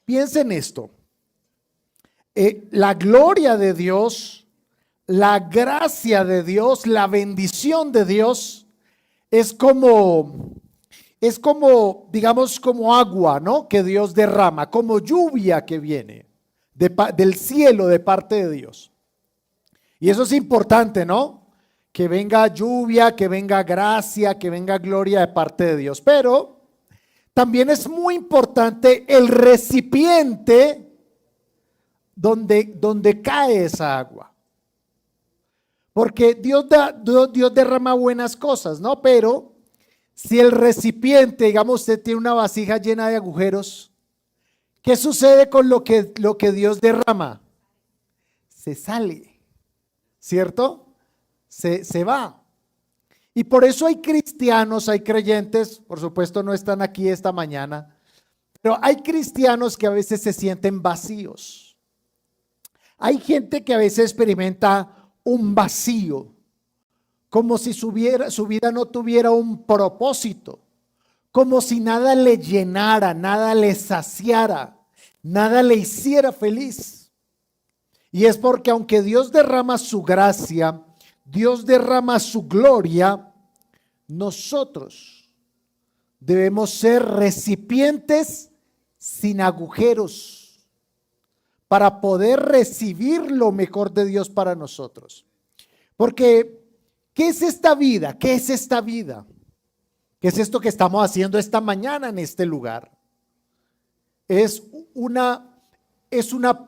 Piensen esto. La gloria de Dios, la gracia de Dios, la bendición de Dios es como, digamos, como agua, ¿no? Que Dios derrama, como lluvia que viene del cielo de parte de Dios. Y eso es importante, ¿no? Que venga lluvia, que venga gracia, que venga gloria de parte de Dios. Pero también es muy importante el recipiente donde cae esa agua. Porque Dios derrama buenas cosas, ¿no? Pero si el recipiente, digamos, usted tiene una vasija llena de agujeros, ¿qué sucede con lo que Dios derrama? Se sale, ¿cierto? Se va. Y por eso hay cristianos, hay creyentes, por supuesto no están aquí esta mañana, pero hay cristianos que a veces se sienten vacíos. Hay gente que a veces experimenta un vacío, como si su vida no tuviera un propósito, como si nada le llenara, nada le saciara, nada le hiciera feliz. Y es porque aunque Dios derrama su gracia, Dios derrama su gloria, nosotros debemos ser recipientes sin agujeros para poder recibir lo mejor de Dios para nosotros. Porque, ¿qué es esta vida? ¿Qué es esta vida? ¿Qué es esto que estamos haciendo esta mañana en este lugar? Es una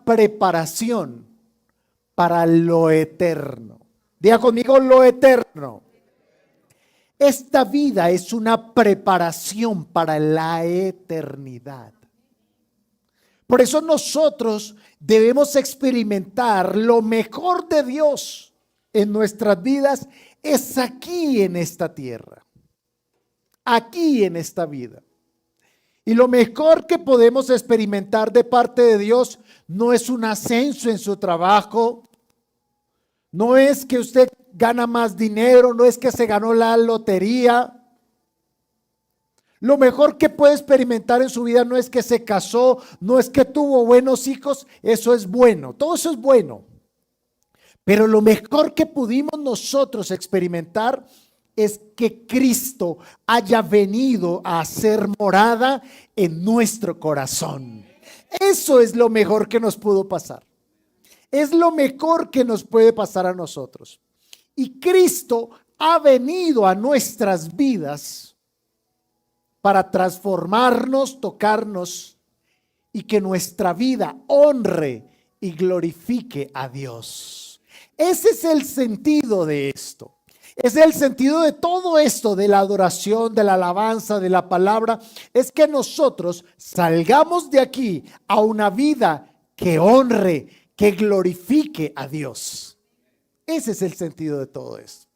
preparación para lo eterno. Diga conmigo, lo eterno. Esta vida es una preparación para la eternidad. Por eso nosotros debemos experimentar lo mejor de Dios en nuestras vidas es aquí en esta tierra, aquí en esta vida. Y lo mejor que podemos experimentar de parte de Dios no es un ascenso en su trabajo, no es que usted gana más dinero, no es que se ganó la lotería. Lo mejor que puede experimentar en su vida no es que se casó, no es que tuvo buenos hijos, eso es bueno, todo eso es bueno. Pero lo mejor que pudimos nosotros experimentar es que Cristo haya venido a hacer morada en nuestro corazón. Eso es lo mejor que nos pudo pasar. Es lo mejor que nos puede pasar a nosotros. Y Cristo ha venido a nuestras vidas para transformarnos, tocarnos y que nuestra vida honre y glorifique a Dios. Ese es el sentido de esto. Es el sentido de todo esto, de la adoración, de la alabanza, de la palabra. Es que nosotros salgamos de aquí a una vida que honre, que glorifique a Dios. Ese es el sentido de todo esto.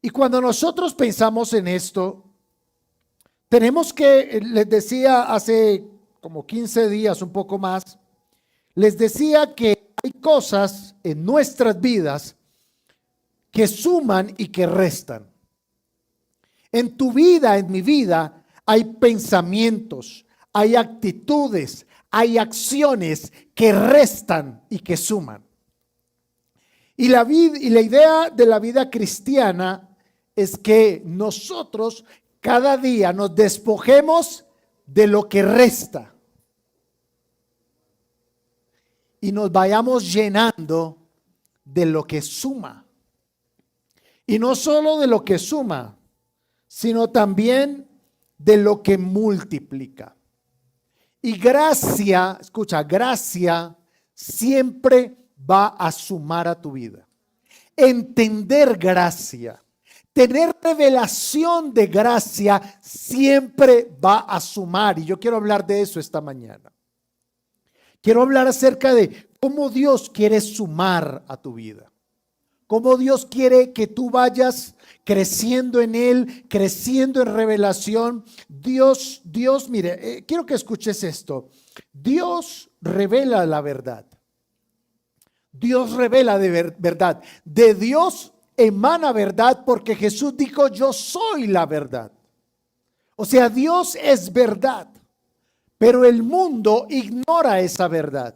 Y cuando nosotros pensamos en esto, tenemos que, les decía hace como 15 días, un poco más, les decía que hay cosas en nuestras vidas que suman y que restan. En tu vida, en mi vida, hay pensamientos, hay actitudes, hay acciones que restan y que suman. Y la idea de la vida cristiana es que nosotros cada día nos despojemos de lo que resta y nos vayamos llenando de lo que suma. Y no solo de lo que suma, sino también de lo que multiplica. Y gracia, escucha, gracia siempre va a sumar a tu vida. Entender gracia, tener revelación de gracia siempre va a sumar. Y yo quiero hablar de eso esta mañana. Quiero hablar acerca de cómo Dios quiere sumar a tu vida. Cómo Dios quiere que tú vayas creciendo en Él, creciendo en revelación. Dios, mire, quiero que escuches esto. Dios revela la verdad. Dios revela de verdad. De Dios emana verdad porque Jesús dijo, yo soy la verdad. O sea, Dios es verdad. Pero el mundo ignora esa verdad.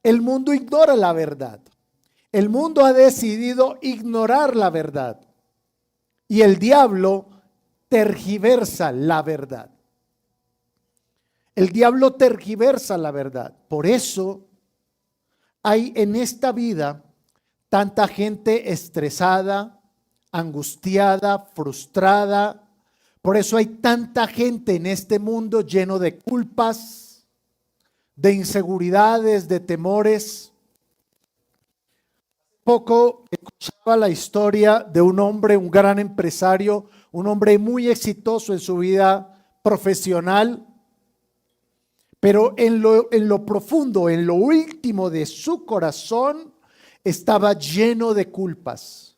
El mundo ignora la verdad. El mundo ha decidido ignorar la verdad. Y el diablo tergiversa la verdad. El diablo tergiversa la verdad. Por eso hay en esta vida tanta gente estresada, angustiada, frustrada. Por eso hay tanta gente en este mundo lleno de culpas, de inseguridades, de temores. Poco escuchaba la historia de un hombre, un gran empresario, un hombre muy exitoso en su vida profesional, pero en lo profundo, en lo último de su corazón, estaba lleno de culpas,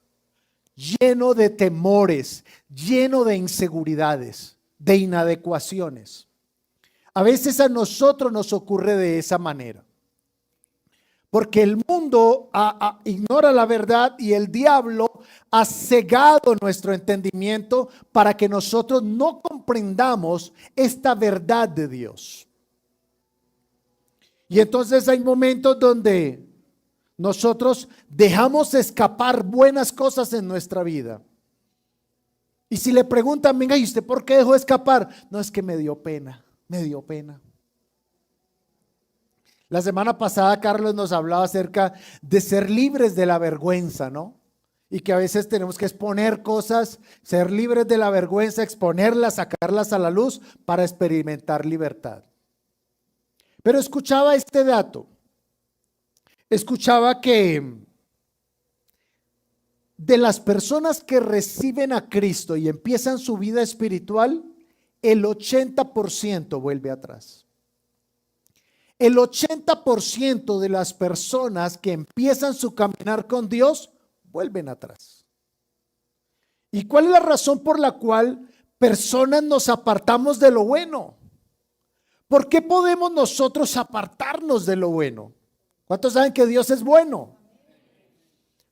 lleno de temores, lleno de inseguridades, de inadecuaciones. A veces a nosotros nos ocurre de esa manera. Porque el mundo ignora la verdad y el diablo ha cegado nuestro entendimiento para que nosotros no comprendamos esta verdad de Dios. Y entonces hay momentos donde nosotros dejamos escapar buenas cosas en nuestra vida. Y si le preguntan, venga, ¿y usted por qué dejó escapar? No, es que me dio pena, me dio pena. La semana pasada Carlos nos hablaba acerca de ser libres de la vergüenza, ¿no? Y que a veces tenemos que exponer cosas, ser libres de la vergüenza, exponerlas, sacarlas a la luz para experimentar libertad. Pero escuchaba este dato, escuchaba que de las personas que reciben a Cristo y empiezan su vida espiritual, el 80% vuelve atrás. El 80% de las personas que empiezan su caminar con Dios vuelven atrás. ¿Y cuál es la razón por la cual personas nos apartamos de lo bueno? ¿Por qué podemos nosotros apartarnos de lo bueno? ¿Cuántos saben que Dios es bueno?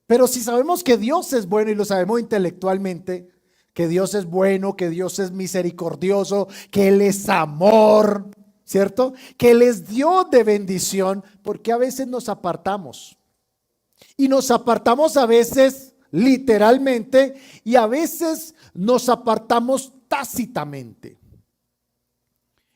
Pero si sabemos que Dios es bueno y lo sabemos intelectualmente, que Dios es bueno, que Dios es misericordioso, que Él es amor, ¿cierto? Que Él es Dios de bendición, porque a veces nos apartamos. Y nos apartamos a veces literalmente y a veces nos apartamos tácitamente.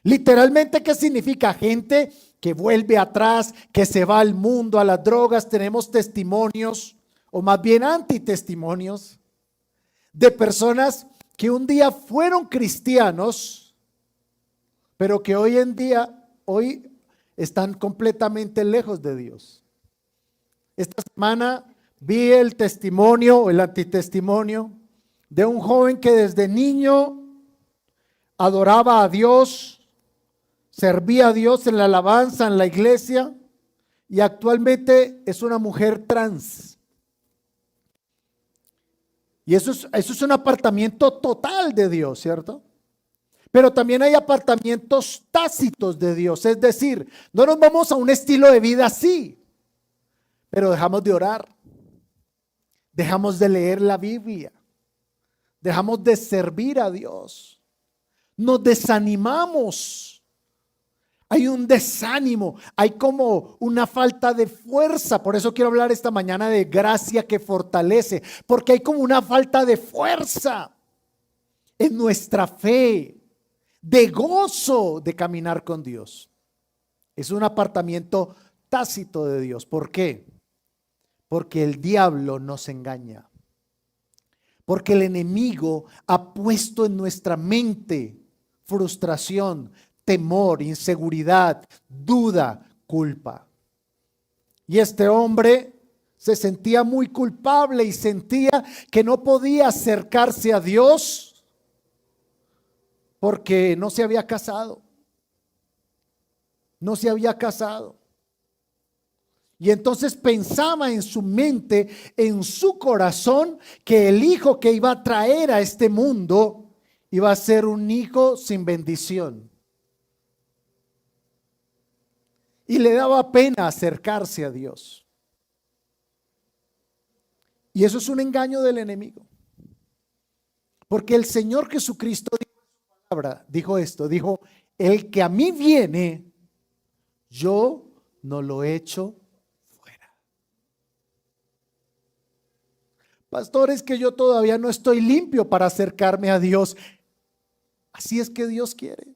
Literalmente, ¿qué significa? Gente que vuelve atrás, que se va al mundo, a las drogas. Tenemos testimonios, o más bien antitestimonios, de personas que un día fueron cristianos, pero que hoy en día, hoy están completamente lejos de Dios. Esta semana vi el testimonio, el antitestimonio, de un joven que desde niño adoraba a Dios, servía a Dios en la alabanza, en la iglesia, y actualmente es una mujer trans. Y eso es un apartamiento total de Dios, ¿cierto? Pero también hay apartamientos tácitos de Dios, es decir, no nos vamos a un estilo de vida así, pero dejamos de orar, dejamos de leer la Biblia, dejamos de servir a Dios, nos desanimamos. Hay un desánimo, hay como una falta de fuerza. Por eso quiero hablar esta mañana de gracia que fortalece, porque hay como una falta de fuerza en nuestra fe, de gozo de caminar con Dios. Es un apartamiento tácito de Dios. ¿Por qué? Porque el diablo nos engaña. Porque el enemigo ha puesto en nuestra mente frustración, temor, inseguridad, duda, culpa. Y este hombre se sentía muy culpable y sentía que no podía acercarse a Dios porque no se había casado. No se había casado. Y entonces pensaba en su mente, en su corazón, que el hijo que iba a traer a este mundo iba a ser un hijo sin bendición. Y le daba pena acercarse a Dios. Y eso es un engaño del enemigo. Porque el Señor Jesucristo dijo en su palabra, dijo esto, dijo, El que a mí viene, yo no lo echo fuera. Pastor, es que yo todavía no estoy limpio para acercarme a Dios. Así es que Dios quiere.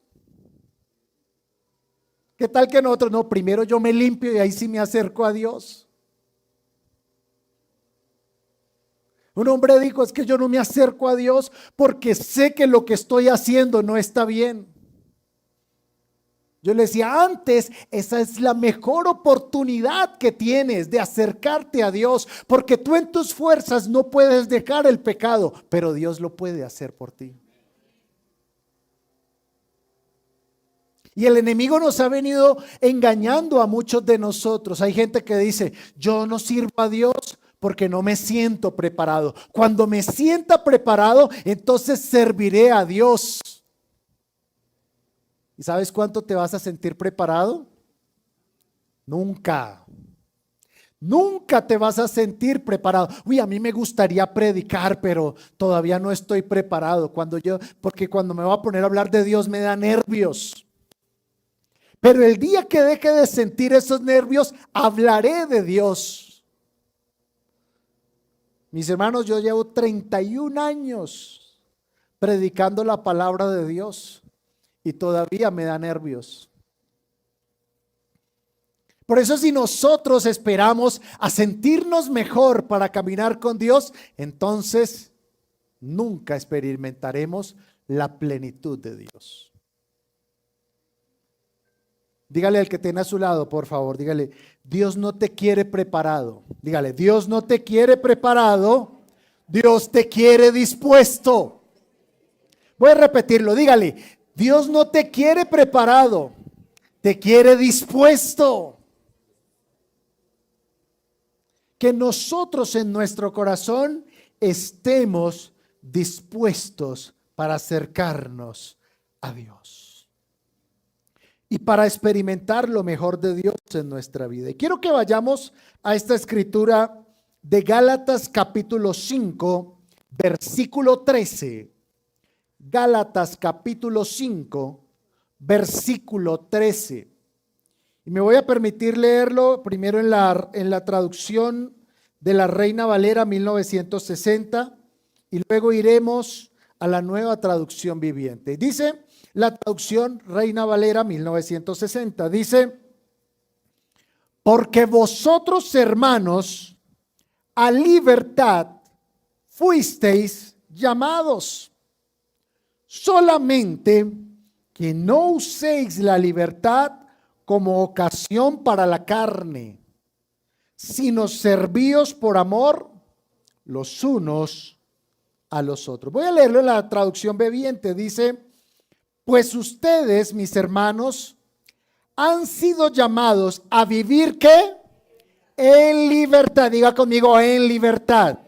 ¿Qué tal que nosotros? No, primero yo me limpio y ahí sí me acerco a Dios. Un hombre dijo, es que yo no me acerco a Dios porque sé que lo que estoy haciendo no está bien. Yo le decía antes, esa es la mejor oportunidad que tienes de acercarte a Dios, porque tú en tus fuerzas no puedes dejar el pecado, pero Dios lo puede hacer por ti. Y el enemigo nos ha venido engañando a muchos de nosotros. Hay gente que dice, yo no sirvo a Dios porque no me siento preparado. Cuando me sienta preparado, entonces serviré a Dios. ¿Y sabes cuánto te vas a sentir preparado? Nunca. Nunca te vas a sentir preparado. Uy, a mí me gustaría predicar, pero todavía no estoy preparado. Porque cuando me voy a poner a hablar de Dios me da nervios. Pero el día que deje de sentir esos nervios, hablaré de Dios. Mis hermanos, yo llevo 31 años predicando la palabra de Dios y todavía me da nervios. Por eso si nosotros esperamos a sentirnos mejor para caminar con Dios, entonces nunca experimentaremos la plenitud de Dios. Dígale al que tiene a su lado, por favor, dígale, Dios no te quiere preparado. Dígale, Dios no te quiere preparado, Dios te quiere dispuesto. Voy a repetirlo, dígale, Dios no te quiere preparado, te quiere dispuesto. Que nosotros en nuestro corazón estemos dispuestos para acercarnos a Dios y para experimentar lo mejor de Dios en nuestra vida. Y quiero que vayamos a esta escritura de Gálatas capítulo 5, versículo 13. Gálatas capítulo 5, versículo 13. Y me voy a permitir leerlo primero en la traducción de la Reina Valera 1960 y luego iremos a la Nueva Traducción Viviente. Dice la traducción Reina Valera 1960, dice, porque vosotros, hermanos, a libertad fuisteis llamados, solamente que no uséis la libertad como ocasión para la carne, sino servíos por amor los unos a los otros. Voy a leerlo en la traducción viviente, dice, pues ustedes, mis hermanos, han sido llamados a vivir ¿qué? En libertad. Diga conmigo, en libertad.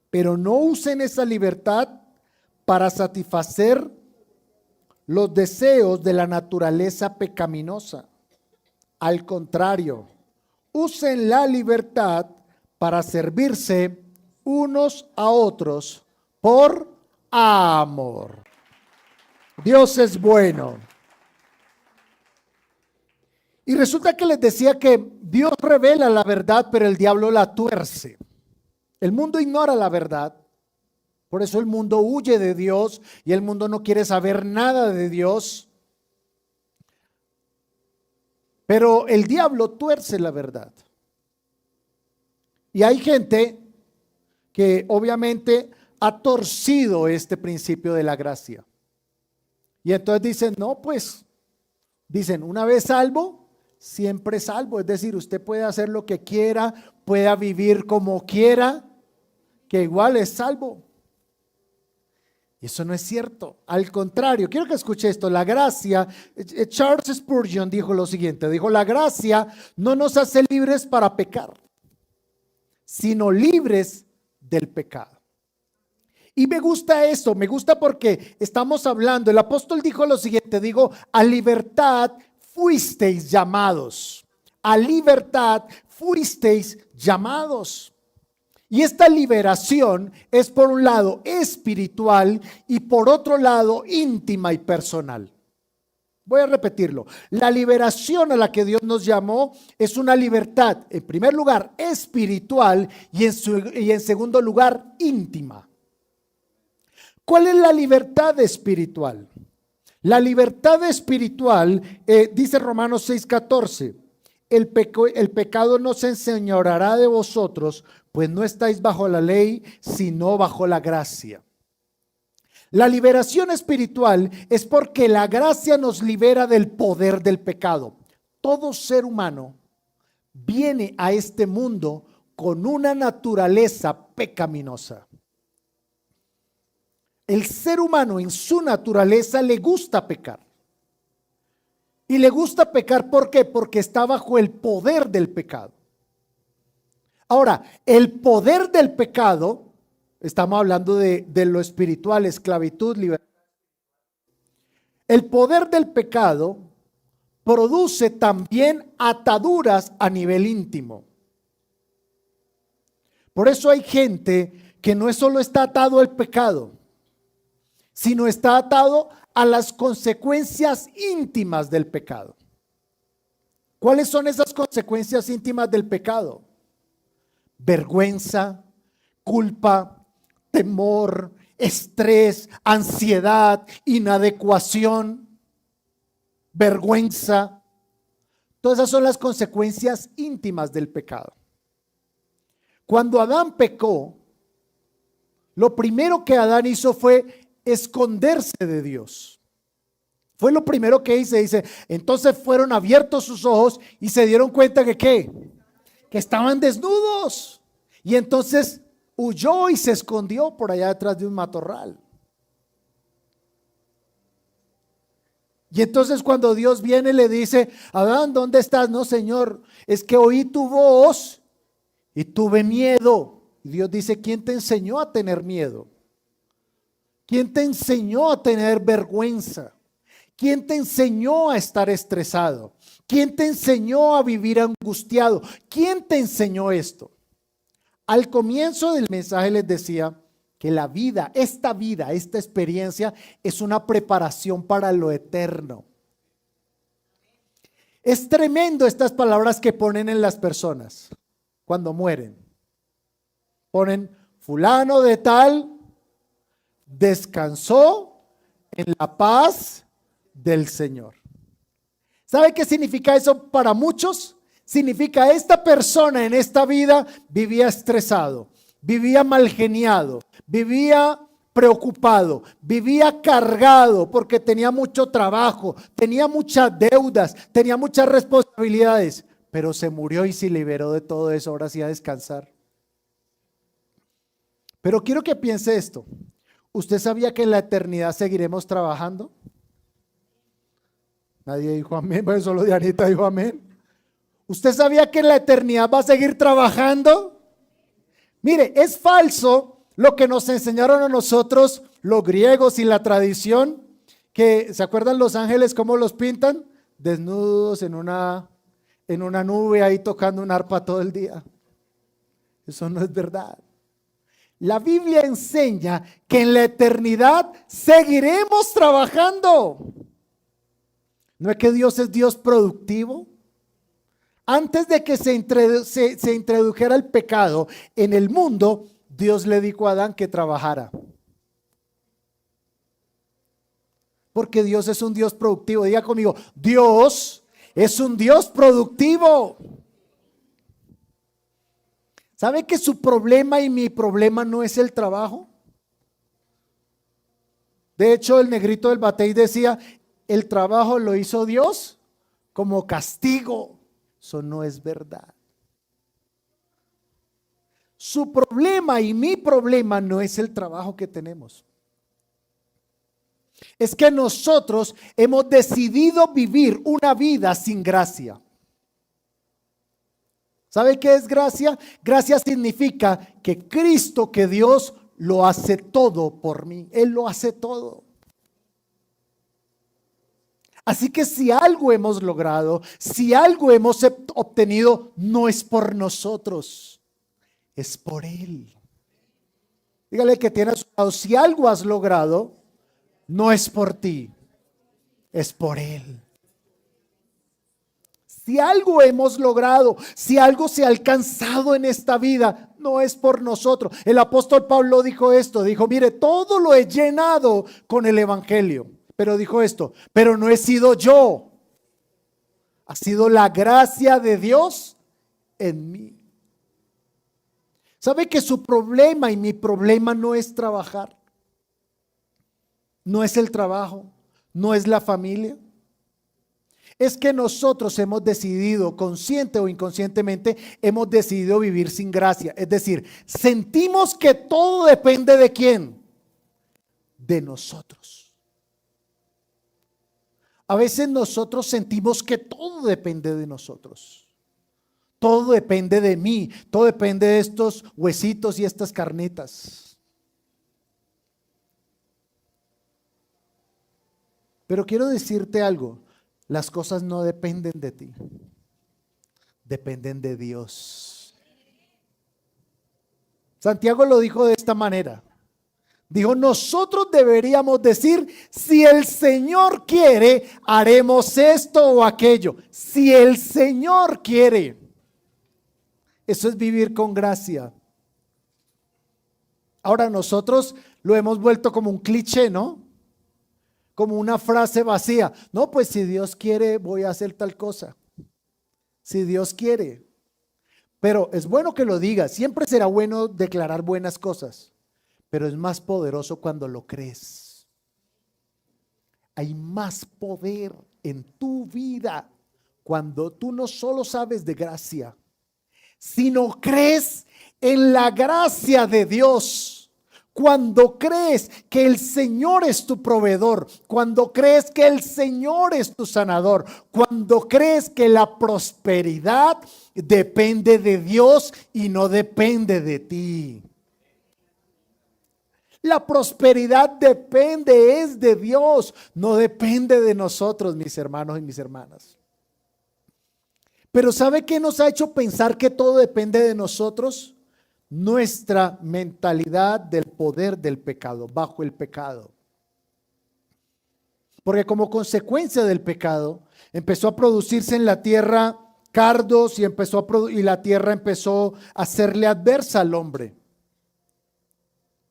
Pero no usen esa libertad para satisfacer los deseos de la naturaleza pecaminosa. Al contrario, usen la libertad para servirse unos a otros por amor. Dios es bueno. Y resulta que les decía que Dios revela la verdad, pero el diablo la tuerce. El mundo ignora la verdad. Por eso el mundo huye de Dios y el mundo no quiere saber nada de Dios. Pero el diablo tuerce la verdad. Y hay gente que obviamente ha torcido este principio de la gracia. Y entonces dicen, no, pues, dicen, una vez salvo, siempre salvo. Es decir, usted puede hacer lo que quiera, pueda vivir como quiera, que igual es salvo. Y eso no es cierto. Al contrario, quiero que escuche esto. La gracia, Charles Spurgeon dijo lo siguiente, dijo, la gracia no nos hace libres para pecar, sino libres del pecado. Y me gusta esto, me gusta porque estamos hablando, el apóstol dijo lo siguiente, digo, a libertad fuisteis llamados, a libertad fuisteis llamados. Y esta liberación es por un lado espiritual y por otro lado íntima y personal. Voy a repetirlo. La liberación a la que Dios nos llamó es una libertad, en primer lugar, espiritual y en segundo lugar, íntima. ¿Cuál es la libertad espiritual? La libertad espiritual, dice Romanos 6:14, el pecado no se enseñoreará de vosotros, pues no estáis bajo la ley, sino bajo la gracia. La liberación espiritual es porque la gracia nos libera del poder del pecado. Todo ser humano viene a este mundo con una naturaleza pecaminosa. El ser humano en su naturaleza le gusta pecar. Y le gusta pecar, ¿por qué? Porque está bajo el poder del pecado. Ahora, el poder del pecado, estamos hablando de lo espiritual, esclavitud, libertad. El poder del pecado produce también ataduras a nivel íntimo. Por eso hay gente que no solo está atado al pecado, sino está atado a las consecuencias íntimas del pecado. ¿Cuáles son esas consecuencias íntimas del pecado? Vergüenza, culpa, temor, estrés, ansiedad, inadecuación, vergüenza. Todas esas son las consecuencias íntimas del pecado. Cuando Adán pecó, lo primero que Adán hizo fue esconderse de Dios. Fue lo primero que hizo. Dice, entonces fueron abiertos sus ojos y se dieron cuenta que ¿qué? Que estaban desnudos. Y entonces huyó y se escondió por allá detrás de un matorral. Y entonces cuando Dios viene le dice, Adán, ¿dónde estás? No, Señor, es que oí tu voz y tuve miedo. Y Dios dice, ¿quién te enseñó a tener miedo? ¿Quién te enseñó a tener vergüenza? ¿Quién te enseñó a estar estresado? ¿Quién te enseñó a vivir angustiado? ¿Quién te enseñó esto? Al comienzo del mensaje les decía que la vida, esta experiencia es una preparación para lo eterno. Es tremendo estas palabras que ponen en las personas cuando mueren. Ponen fulano de tal descansó en la paz del Señor. ¿Sabe qué significa eso para muchos? Significa esta persona en esta vida vivía estresado, vivía malgeniado, vivía preocupado, vivía cargado porque tenía mucho trabajo, tenía muchas deudas, tenía muchas responsabilidades, pero se murió y se liberó de todo eso, ahora sí a descansar. Pero quiero que piense esto. ¿Usted sabía que en la eternidad seguiremos trabajando? Nadie dijo amén, bueno, solo Dianita dijo amén. ¿Usted sabía que en la eternidad va a seguir trabajando? Mire, es falso lo que nos enseñaron a nosotros los griegos y la tradición, que ¿se acuerdan los ángeles cómo los pintan? Desnudos en una nube ahí tocando un arpa todo el día. Eso no es verdad. La Biblia enseña que en la eternidad seguiremos trabajando. ¿No es que Dios es Dios productivo? Antes de que se introdujera el pecado en el mundo, Dios le dijo a Adán que trabajara. Porque Dios es un Dios productivo. Diga conmigo, Dios es un Dios productivo. ¿Sabe que su problema y mi problema no es el trabajo? De hecho, el negrito del Batey decía, el trabajo lo hizo Dios como castigo. Eso no es verdad. Su problema y mi problema no es el trabajo que tenemos. Es que nosotros hemos decidido vivir una vida sin gracia. ¿Sabe qué es gracia? Gracia significa que Cristo, que Dios lo hace todo por mí. Él lo hace todo. Así que si algo hemos logrado, si algo hemos obtenido, no es por nosotros, es por Él. Dígale que tiene a su lado, si algo has logrado, no es por ti, es por Él. Si algo hemos logrado, si algo se ha alcanzado en esta vida, no es por nosotros. El apóstol Pablo dijo esto, dijo, mire, todo lo he llenado con el evangelio. Pero dijo esto, pero no he sido yo. Ha sido la gracia de Dios en mí. ¿Sabe que su problema y mi problema no es trabajar? No es el trabajo, no es la familia. Es que nosotros hemos decidido, consciente o inconscientemente, hemos decidido vivir sin gracia. Es decir, sentimos que todo depende ¿de quién? De nosotros. A veces nosotros sentimos que todo depende de nosotros. Todo depende de mí, todo depende de estos huesitos y estas carnitas. Pero quiero decirte algo. Las cosas no dependen de ti, dependen de Dios. Santiago lo dijo de esta manera. Dijo, nosotros deberíamos decir, si el Señor quiere, haremos esto o aquello. Si el Señor quiere. Eso es vivir con gracia. Ahora nosotros lo hemos vuelto como un cliché, ¿no? Como una frase vacía. No, pues si Dios quiere, voy a hacer tal cosa. Si Dios quiere. Pero es bueno que lo digas. Siempre será bueno declarar buenas cosas. Pero es más poderoso cuando lo crees. Hay más poder en tu vida cuando tú no solo sabes de gracia, sino crees en la gracia de Dios. Cuando crees que el Señor es tu proveedor, cuando crees que el Señor es tu sanador, cuando crees que la prosperidad depende de Dios y no depende de ti. La prosperidad depende, es de Dios, no depende de nosotros, mis hermanos y mis hermanas. Pero ¿sabe qué nos ha hecho pensar que todo depende de nosotros? Nuestra mentalidad del poder del pecado, bajo el pecado. Porque como consecuencia del pecado, empezó a producirse en la tierra cardos y la tierra empezó a serle adversa al hombre.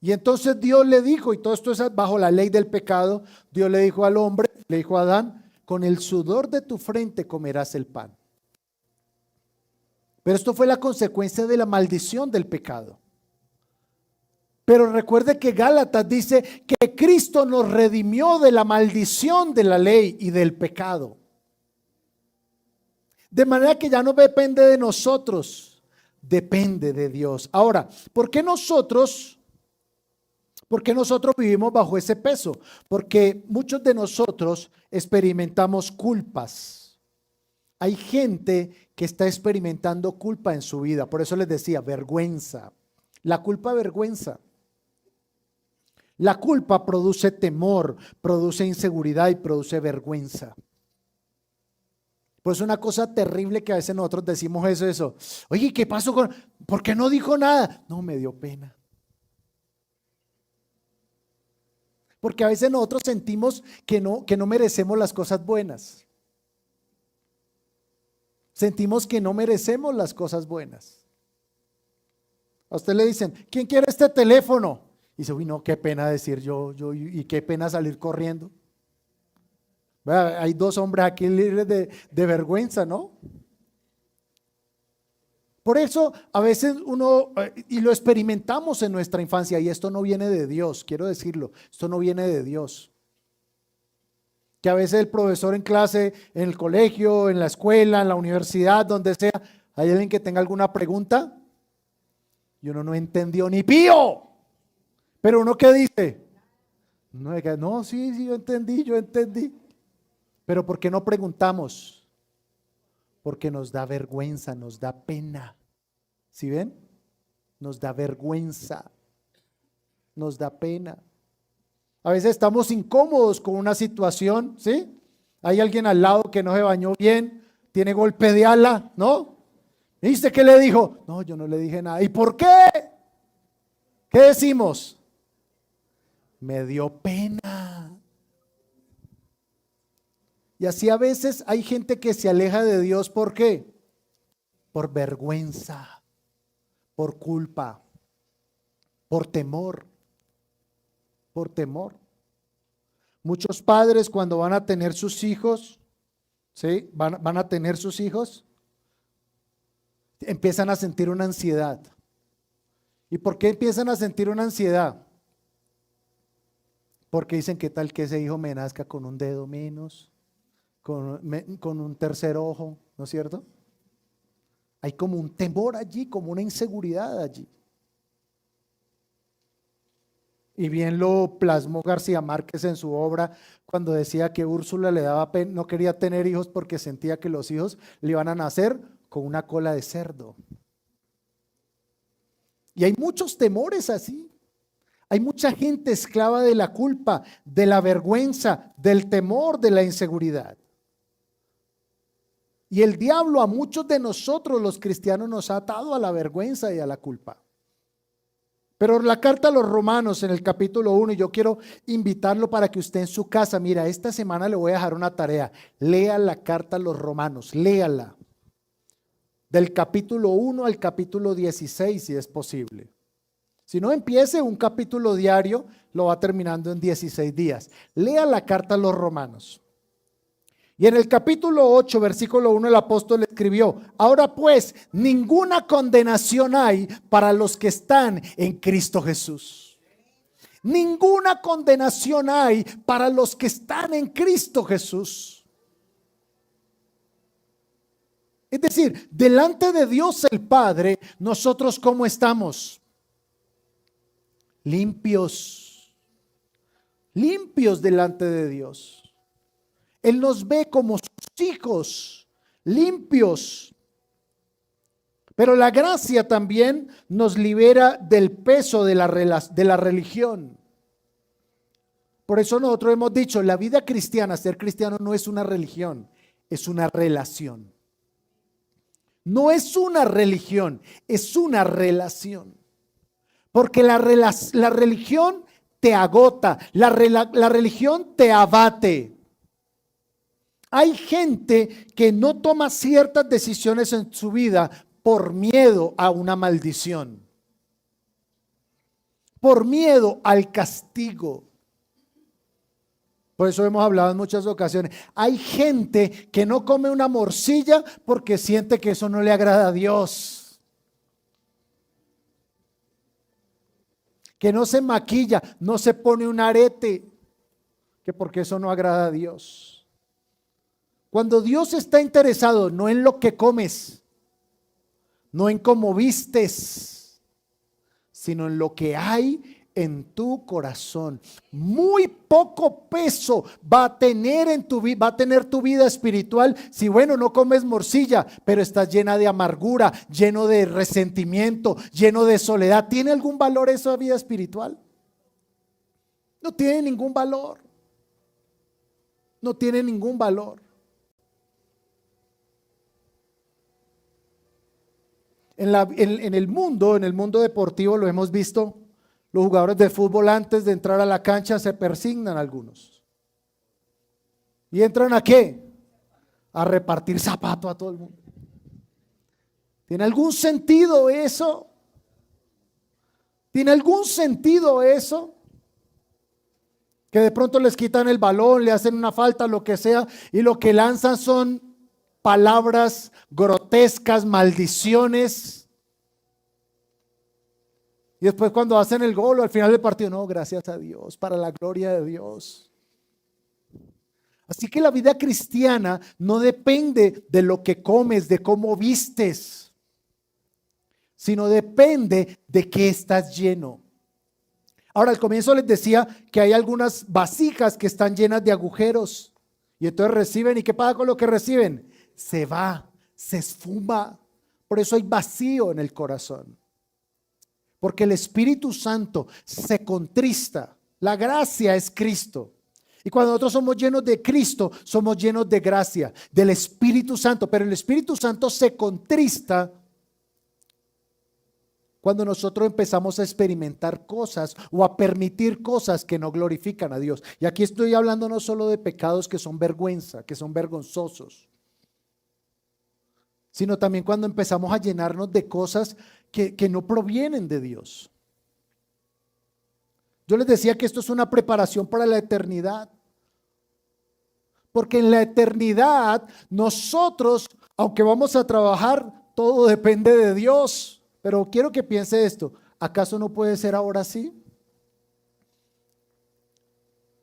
Y entonces Dios le dijo, y todo esto es bajo la ley del pecado, Dios le dijo al hombre, le dijo a Adán, con el sudor de tu frente comerás el pan. Pero esto fue la consecuencia de la maldición del pecado. Pero recuerde que Gálatas dice que Cristo nos redimió de la maldición de la ley y del pecado. De manera que ya no depende de nosotros, depende de Dios. Ahora, ¿por qué nosotros vivimos bajo ese peso? Porque muchos de nosotros experimentamos culpas. Hay gente que está experimentando culpa en su vida. Por eso les decía, vergüenza. La culpa avergüenza. La culpa produce temor, produce inseguridad y produce vergüenza. Pues es una cosa terrible que a veces nosotros decimos eso. Oye, ¿qué pasó con? ¿Por qué no dijo nada? No, me dio pena. Porque a veces nosotros sentimos que no merecemos las cosas buenas. Sentimos que no merecemos las cosas buenas. A usted le dicen, ¿quién quiere este teléfono? Y dice, uy, no, qué pena decir yo, y qué pena salir corriendo. Hay dos hombres aquí libres de vergüenza, ¿no? Por eso a veces y lo experimentamos en nuestra infancia, y esto no viene de Dios, quiero decirlo, esto no viene de Dios. Que a veces el profesor en clase, en el colegio, en la escuela, en la universidad, donde sea, hay alguien que tenga alguna pregunta y uno no entendió ni pío. Pero uno, ¿qué dice? No, sí, yo entendí. Pero ¿por qué no preguntamos? Porque nos da vergüenza, nos da pena. ¿Sí ven? Nos da vergüenza, nos da pena. A veces estamos incómodos con una situación, ¿sí? Hay alguien al lado que no se bañó bien, tiene golpe de ala, ¿no? ¿Viste qué le dijo? No, yo no le dije nada. ¿Y por qué? ¿Qué decimos? Me dio pena. Y así a veces hay gente que se aleja de Dios. ¿Por qué? Por vergüenza, por culpa, por temor, por temor. Muchos padres cuando van a tener sus hijos, ¿sí? Van a tener sus hijos, empiezan a sentir una ansiedad. ¿Y por qué empiezan a sentir una ansiedad? Porque dicen, ¿qué tal que ese hijo me nazca con un dedo menos, con un tercer ojo? ¿No es cierto? Hay como un temor allí, como una inseguridad allí. Y bien lo plasmó García Márquez en su obra cuando decía que Úrsula le daba pena, no quería tener hijos porque sentía que los hijos le iban a nacer con una cola de cerdo. Y hay muchos temores así. Hay mucha gente esclava de la culpa, de la vergüenza, del temor, de la inseguridad. Y el diablo a muchos de nosotros los cristianos nos ha atado a la vergüenza y a la culpa. Pero la carta a los Romanos en el capítulo 1, y yo quiero invitarlo para que usted en su casa, mira, esta semana le voy a dejar una tarea, lea la carta a los Romanos, léala. Del capítulo 1 al capítulo 16 si es posible. Si no, empiece un capítulo diario, lo va terminando en 16 días. Lea la carta a los Romanos. Y en el capítulo 8, versículo 1, el apóstol escribió: ahora pues, ninguna condenación hay para los que están en Cristo Jesús. Ninguna condenación hay para los que están en Cristo Jesús. Es decir, delante de Dios el Padre, nosotros ¿cómo estamos? Limpios. Limpios delante de Dios. Él nos ve como sus hijos, limpios. Pero la gracia también nos libera del peso de la religión. Por eso nosotros hemos dicho, la vida cristiana, ser cristiano no es una religión, es una relación. No es una religión, es una relación. Porque la religión te agota, la religión te abate. Hay gente que no toma ciertas decisiones en su vida por miedo a una maldición, por miedo al castigo. Por eso hemos hablado en muchas ocasiones. Hay gente que no come una morcilla porque siente que eso no le agrada a Dios. Que no se maquilla, no se pone un arete, que porque eso no agrada a Dios. Cuando Dios está interesado no en lo que comes, no en cómo vistes, sino en lo que hay en tu corazón. Muy poco peso va a tener tu vida espiritual si, bueno, no comes morcilla, pero estás llena de amargura, lleno de resentimiento, lleno de soledad. ¿Tiene algún valor esa vida espiritual? No tiene ningún valor. No tiene ningún valor. En el mundo deportivo lo hemos visto, los jugadores de fútbol antes de entrar a la cancha se persignan algunos. ¿Y entran a qué? A repartir zapatos a todo el mundo. ¿Tiene algún sentido eso? ¿Tiene algún sentido eso? Que de pronto les quitan el balón, le hacen una falta, lo que sea, y lo que lanzan son palabras grotescas, maldiciones. Y después cuando hacen el gol o al final del partido, no, gracias a Dios, para la gloria de Dios. Así que la vida cristiana no depende de lo que comes, de cómo vistes, sino depende de qué estás lleno. Ahora, al comienzo les decía que hay algunas vasijas que están llenas de agujeros y entonces reciben, ¿y qué pasa con lo que reciben? Se va, se esfuma. Por eso hay vacío en el corazón. Porque el Espíritu Santo se contrista. La gracia es Cristo. Y cuando nosotros somos llenos de Cristo, somos llenos de gracia, del Espíritu Santo. Pero el Espíritu Santo se contrista Cuando nosotros empezamos a experimentar cosas o a permitir cosas que no glorifican a Dios. Y aquí estoy hablando no solo de pecados que son vergüenza, que son vergonzosos, sino también cuando empezamos a llenarnos de cosas que no provienen de Dios. Yo les decía que esto es una preparación para la eternidad. Porque en la eternidad nosotros, aunque vamos a trabajar, todo depende de Dios. Pero quiero que piense esto, ¿acaso no puede ser ahora así?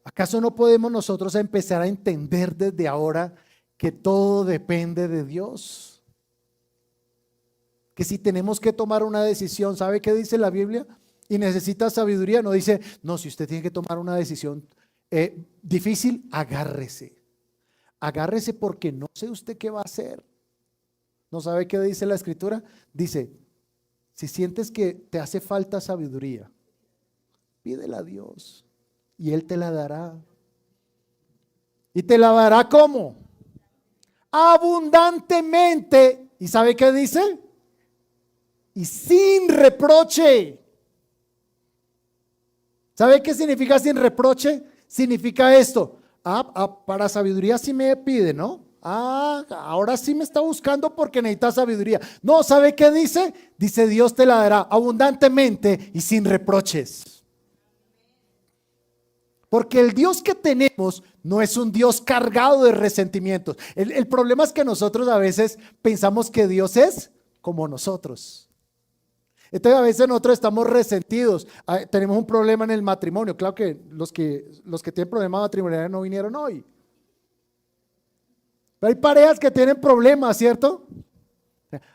¿Acaso no podemos nosotros empezar a entender desde ahora que todo depende de Dios? Que si tenemos que tomar una decisión, ¿sabe qué dice la Biblia? Y necesita sabiduría, no dice, no, si usted tiene que tomar una decisión difícil, agárrese. Agárrese porque no sé usted qué va a hacer. ¿No sabe qué dice la Escritura? Dice, si sientes que te hace falta sabiduría, pídela a Dios y Él te la dará. ¿Y te la dará cómo? Abundantemente. ¿Y sabe qué dice? Y sin reproche. ¿Sabe qué significa sin reproche? Significa esto. Para sabiduría sí me pide, ¿no? Ahora sí me está buscando porque necesita sabiduría. No, ¿sabe qué dice? Dice, Dios te la dará abundantemente y sin reproches. Porque el Dios que tenemos no es un Dios cargado de resentimientos. El problema es que nosotros a veces pensamos que Dios es como nosotros. Entonces a veces nosotros estamos resentidos, tenemos un problema en el matrimonio. Claro que los que tienen problemas matrimoniales no vinieron hoy. Pero hay parejas que tienen problemas, ¿cierto?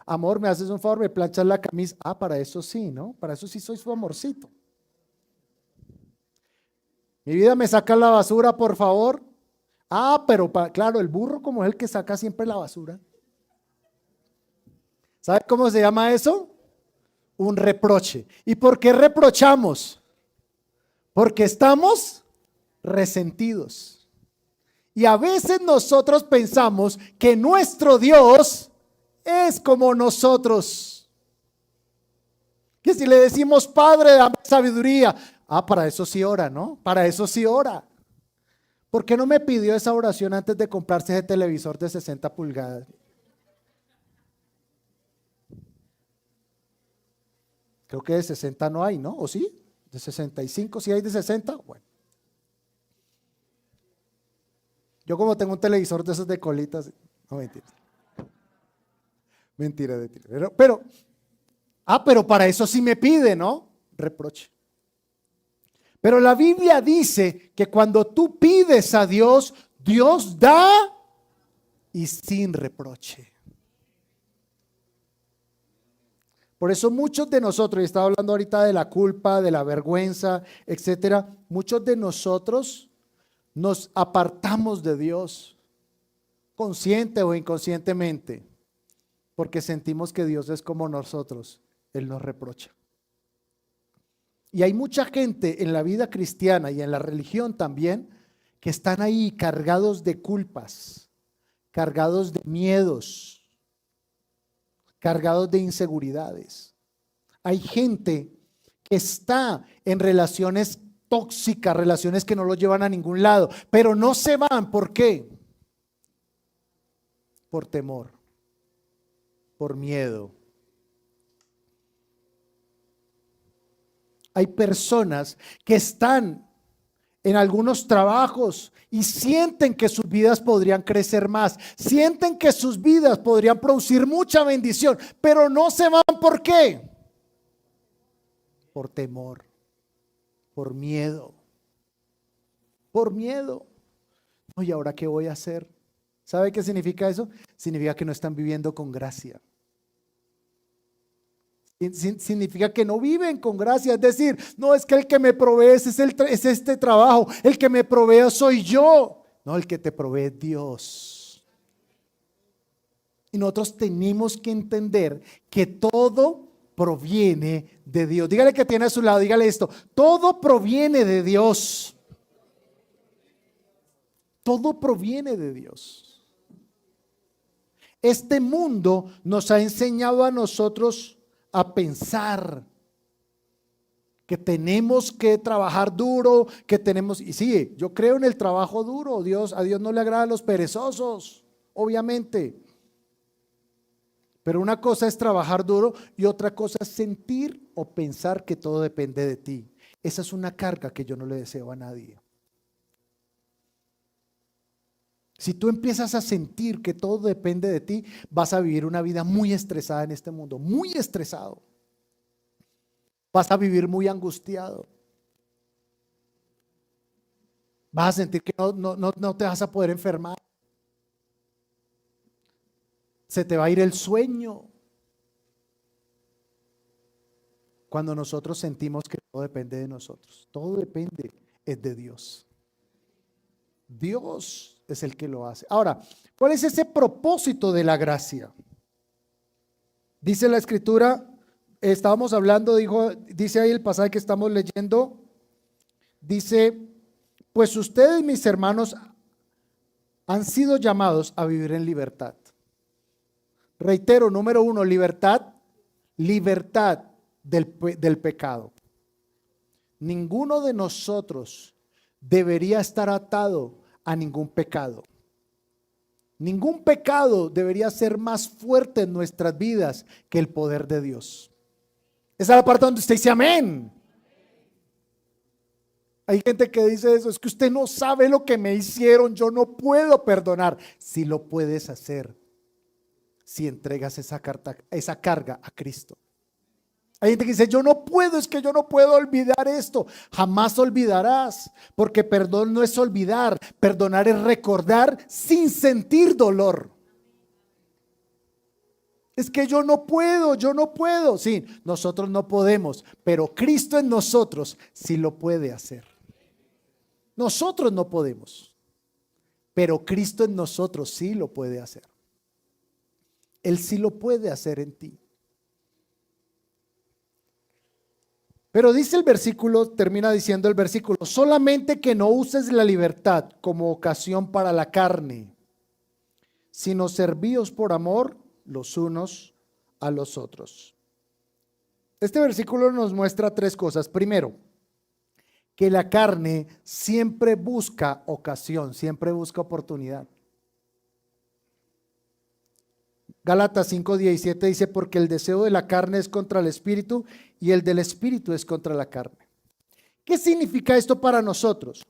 Amor, me haces un favor, me planchas la camisa. Para eso sí, ¿no? Para eso sí soy su amorcito. Mi vida, me saca la basura, por favor. Pero claro, el burro como es el que saca siempre la basura. ¿Sabe cómo se llama eso? Un reproche. ¿Y por qué reprochamos? Porque estamos resentidos. Y a veces nosotros pensamos que nuestro Dios es como nosotros. Que si le decimos, Padre, dame sabiduría. Para eso sí ora, ¿no? Para eso sí ora. ¿Por qué no me pidió esa oración antes de comprarse ese televisor de 60 pulgadas? Creo que de 60 no hay, ¿no? ¿O sí? ¿De 65? ¿Sí hay de 60? Bueno. Yo como tengo un televisor de esos de colitas. No, mentira. Mentira. Pero para eso sí me pide, ¿no? Reproche. Pero la Biblia dice que cuando tú pides a Dios, Dios da y sin reproche. Por eso muchos de nosotros, y estaba hablando ahorita de la culpa, de la vergüenza, etcétera, muchos de nosotros nos apartamos de Dios, consciente o inconscientemente, porque sentimos que Dios es como nosotros, Él nos reprocha. Y hay mucha gente en la vida cristiana y en la religión también que están ahí cargados de culpas, cargados de miedos, cargados de inseguridades. Hay gente que está en relaciones tóxicas, relaciones que no los llevan a ningún lado, pero no se van. ¿Por qué? Por temor, por miedo. Hay personas que están en algunos trabajos y sienten que sus vidas podrían crecer más, sienten que sus vidas podrían producir mucha bendición, pero no se van. ¿Por qué? Por temor, por miedo, por miedo. ¿Y ahora qué voy a hacer? ¿Sabe qué significa eso? Significa que no están viviendo con gracia. Significa que no viven con gracia. Es decir, no es que el que me provee es este trabajo, el que me provee soy yo. No, el que te provee es Dios. Y nosotros tenemos que entender que todo proviene de Dios. Dígale que tiene a su lado, dígale esto: todo proviene de Dios. Todo proviene de Dios. Este mundo nos ha enseñado a nosotros a pensar que tenemos que trabajar duro, que tenemos, y sí, yo creo en el trabajo duro. A Dios no le agradan los perezosos, obviamente. Pero una cosa es trabajar duro y otra cosa es sentir o pensar que todo depende de ti. Esa es una carga que yo no le deseo a nadie. Si tú empiezas a sentir que todo depende de ti, vas a vivir una vida muy estresada en este mundo, muy estresado. Vas a vivir muy angustiado. Vas a sentir que no te vas a poder enfermar. Se te va a ir el sueño. Cuando nosotros sentimos que todo depende de nosotros. Todo depende, es de Dios. Dios es el que lo hace. Ahora, ¿cuál es ese propósito de la gracia? Dice la Escritura, estábamos hablando, dice ahí el pasaje que estamos leyendo, dice, pues ustedes, mis hermanos, han sido llamados a vivir en libertad. Reitero, número uno, libertad del pecado. Ninguno de nosotros debería estar atado a ningún pecado. Ningún pecado debería ser más fuerte en nuestras vidas que el poder de Dios. Esa es la parte donde usted dice amén. Hay gente que dice eso, es que usted no sabe lo que me hicieron, yo no puedo perdonar. Si lo puedes hacer, si entregas esa carga a Cristo. Hay gente que dice, yo no puedo, es que yo no puedo olvidar esto. Jamás olvidarás, porque perdón no es olvidar, perdonar es recordar sin sentir dolor. Es que yo no puedo. Sí, nosotros no podemos, pero Cristo en nosotros sí lo puede hacer. Nosotros no podemos, pero Cristo en nosotros sí lo puede hacer. Él sí lo puede hacer en ti. Pero dice el versículo, termina diciendo el versículo, solamente que no uses la libertad como ocasión para la carne, sino servíos por amor los unos a los otros. Este versículo nos muestra tres cosas. Primero, que la carne siempre busca ocasión, siempre busca oportunidad. Gálatas 5:17 dice, porque el deseo de la carne es contra el espíritu y el del espíritu es contra la carne. ¿Qué significa esto para nosotros?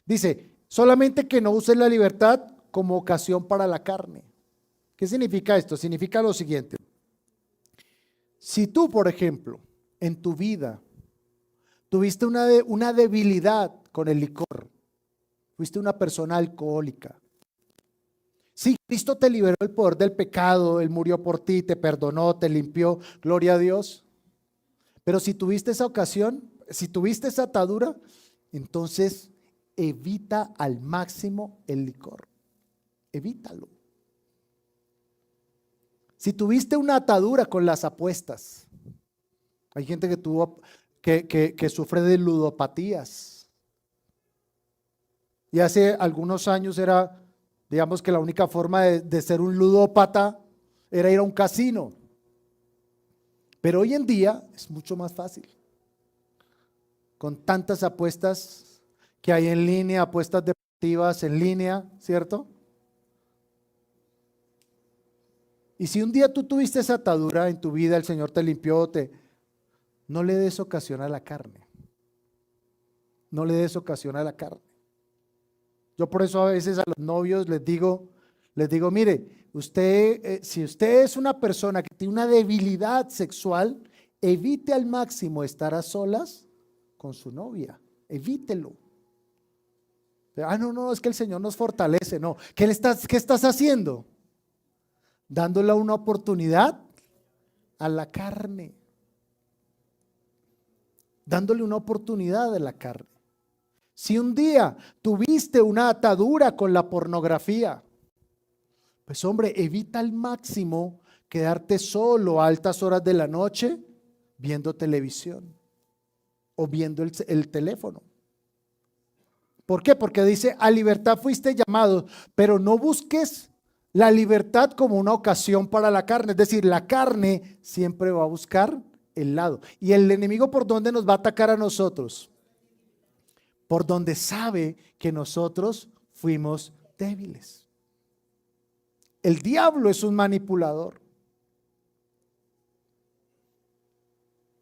Dice, solamente que no uses la libertad como ocasión para la carne. ¿Qué significa esto? Significa lo siguiente. Si tú, por ejemplo, en tu vida tuviste una debilidad con el licor, fuiste una persona alcohólica. Sí, Cristo te liberó del poder del pecado, Él murió por ti, te perdonó, te limpió, gloria a Dios. Pero si tuviste esa ocasión, si tuviste esa atadura, entonces evita al máximo el licor. Evítalo. Si tuviste una atadura con las apuestas, hay gente que sufre de ludopatías. Y hace algunos años era, digamos que la única forma de ser un ludópata era ir a un casino. Pero hoy en día es mucho más fácil. Con tantas apuestas que hay en línea, apuestas deportivas en línea, ¿cierto? Y si un día tú tuviste esa atadura en tu vida, el Señor te limpió, no le des ocasión a la carne. No le des ocasión a la carne. Yo por eso a veces a los novios les digo, mire, si usted es una persona que tiene una debilidad sexual, evite al máximo estar a solas con su novia. Evítelo. No, es que el Señor nos fortalece. No, ¿qué estás haciendo? Dándole una oportunidad a la carne. Dándole una oportunidad a la carne. Si un día tuviste una atadura con la pornografía, pues hombre, evita al máximo quedarte solo a altas horas de la noche viendo televisión o viendo el teléfono. ¿Por qué? Porque dice, a libertad fuiste llamados, pero no busques la libertad como una ocasión para la carne. Es decir, la carne siempre va a buscar el lado. ¿Y el enemigo por dónde nos va a atacar a nosotros? Por donde sabe que nosotros fuimos débiles. El diablo es un manipulador.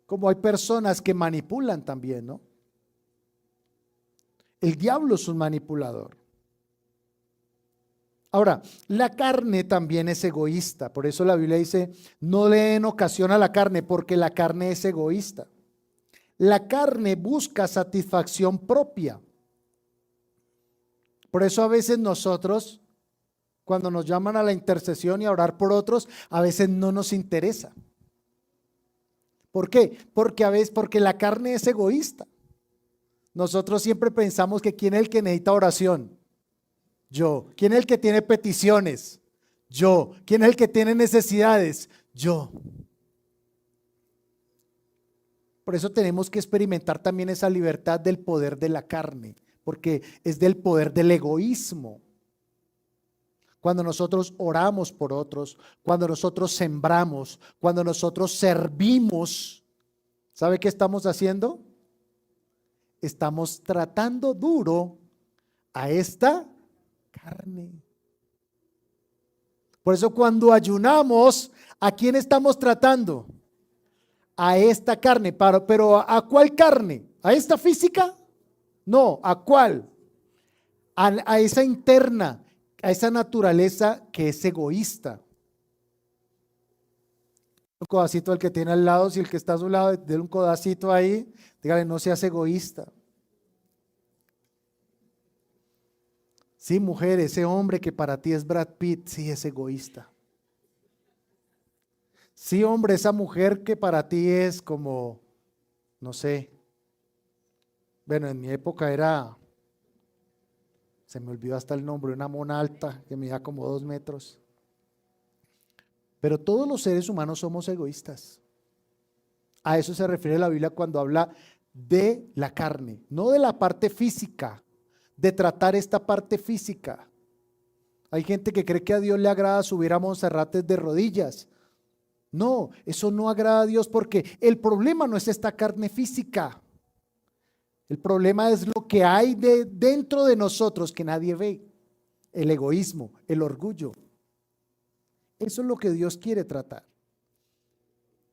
Como hay personas que manipulan también, ¿no? El diablo es un manipulador. Ahora, la carne también es egoísta. Por eso la Biblia dice, no le den ocasión a la carne, porque la carne es egoísta. La carne busca satisfacción propia. Por eso a veces nosotros, cuando nos llaman a la intercesión y a orar por otros, a veces no nos interesa. ¿Por qué? Porque la carne es egoísta. Nosotros siempre pensamos que quién es el que necesita oración. Yo. ¿Quién es el que tiene peticiones? Yo. ¿Quién es el que tiene necesidades? Yo. Por eso tenemos que experimentar también esa libertad del poder de la carne, porque es del poder del egoísmo. Cuando nosotros oramos por otros, cuando nosotros sembramos, cuando nosotros servimos, ¿sabe qué estamos haciendo? Estamos tratando duro a esta carne. Por eso cuando ayunamos, ¿a quién estamos tratando? A esta carne. Pero ¿a cuál carne? ¿A esta física? No, ¿a cuál? A esa interna, a esa naturaleza que es egoísta. Un codacito al que tiene al lado, si el que está a su lado, déle un codacito ahí, dígale, no seas egoísta. Sí, mujer, ese hombre que para ti es Brad Pitt, sí es egoísta. Sí, hombre, esa mujer que para ti es como, no sé, bueno, en mi época era, se me olvidó hasta el nombre, una mona alta que medía como 2 metros. Pero todos los seres humanos somos egoístas. A eso se refiere la Biblia cuando habla de la carne, no de la parte física, de tratar esta parte física. Hay gente que cree que a Dios le agrada subir a Monserrates de rodillas. No, eso no agrada a Dios, porque el problema no es esta carne física. El problema es lo que hay dentro de nosotros que nadie ve. El egoísmo, el orgullo. Eso es lo que Dios quiere tratar.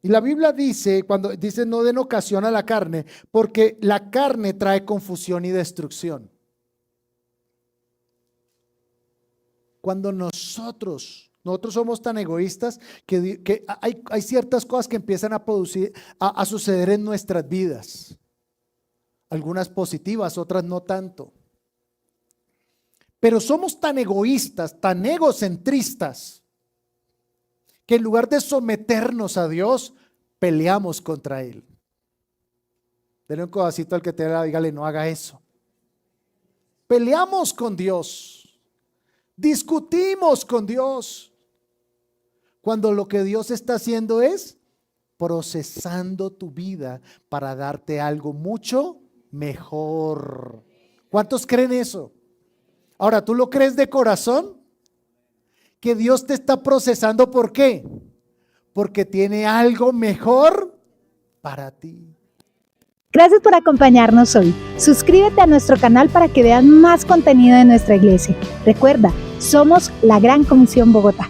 Y la Biblia dice, cuando dice no den ocasión a la carne, porque la carne trae confusión y destrucción. Cuando nosotros somos tan egoístas que hay ciertas cosas que empiezan a suceder en nuestras vidas. Algunas positivas, otras no tanto. Pero somos tan egoístas, tan egocentristas, que en lugar de someternos a Dios, peleamos contra Él. Denle un codacito al que te da, dígale, no haga eso. Peleamos con Dios, discutimos con Dios, cuando lo que Dios está haciendo es procesando tu vida para darte algo mucho mejor. ¿Cuántos creen eso? Ahora, ¿tú lo crees de corazón? Que Dios te está procesando, ¿por qué? Porque tiene algo mejor para ti. Gracias por acompañarnos hoy. Suscríbete a nuestro canal para que veas más contenido de nuestra iglesia. Recuerda, somos la Gran Comisión Bogotá.